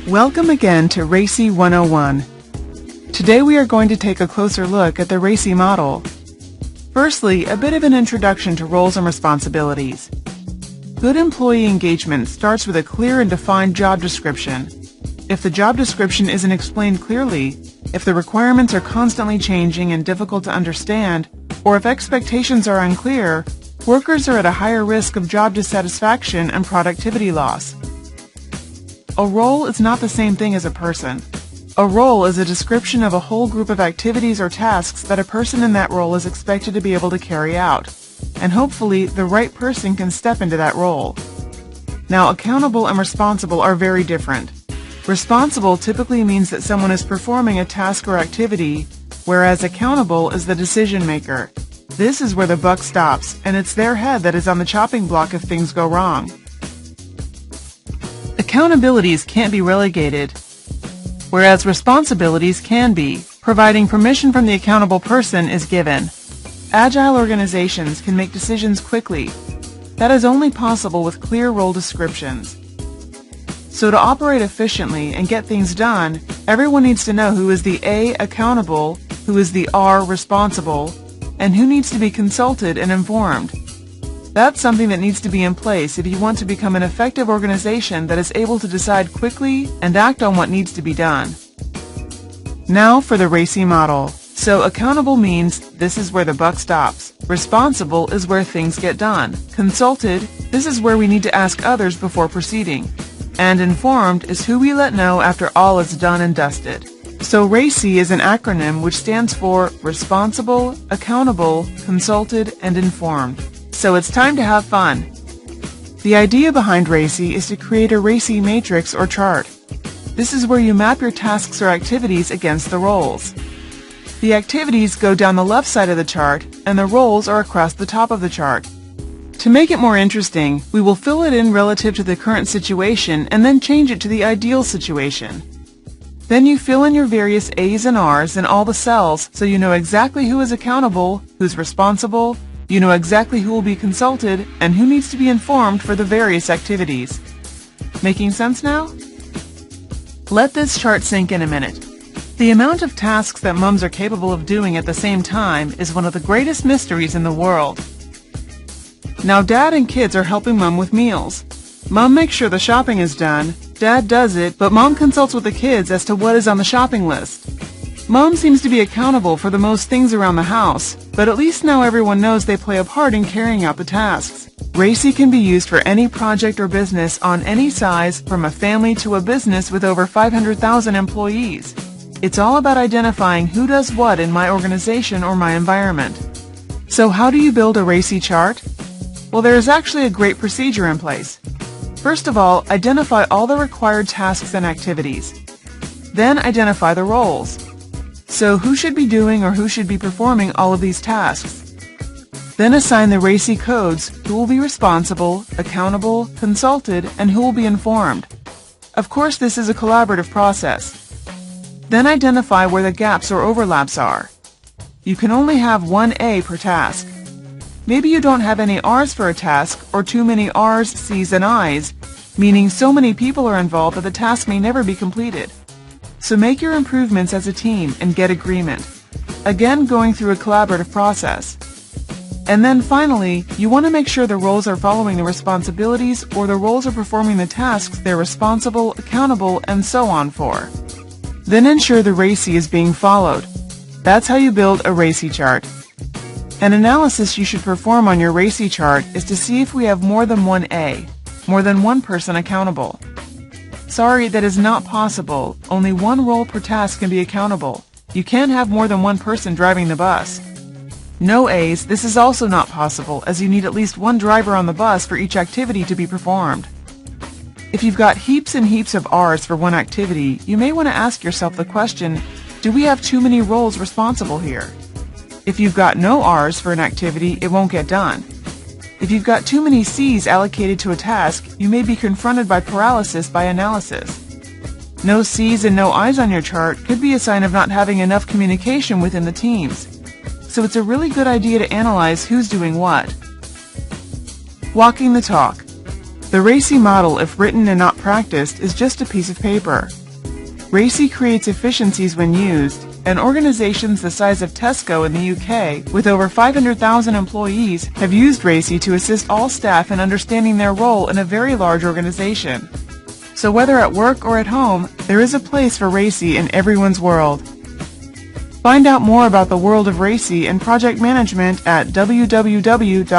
Welcome again to RACI 101. Today we are going to take a closer look at the RACI model. Firstly, a bit of an introduction to roles and responsibilities. Good employee engagement starts with a clear and defined job description. If the job description isn't explained clearly, if the requirements are constantly changing and difficult to understand, or if expectations are unclear, workers are at a higher risk of job dissatisfaction and productivity loss. A role is not the same thing as a person. A role is a description of a whole group of activities or tasks that a person in that role is expected to be able to carry out, and hopefully the right person can step into that role. Now, accountable and responsible are very different. Responsible typically means that someone is performing a task or activity, whereas accountable is the decision maker. This is where the buck stops, and it's their head that is on the chopping block if things go wrong. Accountabilities can't be relegated, whereas responsibilities can be, providing permission from the accountable person is given. Agile organizations can make decisions quickly. That is only possible with clear role descriptions. So to operate efficiently and get things done, everyone needs to know who is the A, accountable, who is the R, responsible, and who needs to be consulted and informed. That's something that needs to be in place if you want to become an effective organization that is able to decide quickly and act on what needs to be done. Now for the RACI model. So accountable means this is where the buck stops. Responsible is where things get done. Consulted, this is where we need to ask others before proceeding. And informed is who we let know after all is done and dusted. So RACI is an acronym which stands for Responsible, Accountable, Consulted, and Informed. So it's time to have fun. The idea behind RACI is to create a RACI matrix or chart. This is where you map your tasks or activities against the roles. The activities go down the left side of the chart, and the roles are across the top of the chart. To make it more interesting, we will fill it in relative to the current situation and then change it to the ideal situation. Then you fill in your various A's and R's in all the cells so you know exactly who is accountable, who's responsible, you know exactly who will be consulted, and who needs to be informed for the various activities. Making sense now? Let this chart sink in a minute. The amount of tasks that moms are capable of doing at the same time is one of the greatest mysteries in the world. Now dad and kids are helping mom with meals. Mom makes sure the shopping is done, dad does it, but mom consults with the kids as to what is on the shopping list. Mom seems to be accountable for the most things around the house, but at least now everyone knows they play a part in carrying out the tasks. RACI can be used for any project or business on any size, from a family to a business with over 500,000 employees. It's all about identifying who does what in my organization or my environment. So how do you build a RACI chart? Well, there is actually a great procedure in place. First of all, identify all the required tasks and activities. Then identify the roles. So who should be doing or who should be performing all of these tasks? Then assign the RACI codes, who will be responsible, accountable, consulted, and who will be informed. Of course, this is a collaborative process. Then identify where the gaps or overlaps are. You can only have one A per task. Maybe you don't have any R's for a task, or too many R's, C's, and I's, meaning so many people are involved that the task may never be completed. So make your improvements as a team and get agreement. Again, going through a collaborative process. And then finally, you want to make sure the roles are following the responsibilities or the roles are performing the tasks they're responsible, accountable, and so on for. Then ensure the RACI is being followed. That's how you build a RACI chart. An analysis you should perform on your RACI chart is to see if we have more than one A, more than one person accountable. Sorry, that is not possible. Only one role per task can be accountable. You can't have more than one person driving the bus. No A's, this is also not possible, as you need at least one driver on the bus for each activity to be performed. If you've got heaps and heaps of R's for one activity, you may want to ask yourself the question, do we have too many roles responsible here? If you've got no R's for an activity, it won't get done. If you've got too many C's allocated to a task, you may be confronted by paralysis by analysis. No C's and no I's on your chart could be a sign of not having enough communication within the teams. So it's a really good idea to analyze who's doing what. Walking the talk. The RACI model, if written and not practiced, is just a piece of paper. RACI creates efficiencies when used, and organizations the size of Tesco in the UK, with over 500,000 employees, have used RACI to assist all staff in understanding their role in a very large organization. So whether at work or at home, there is a place for RACI in everyone's world. Find out more about the world of RACI and project management at www.raci.com.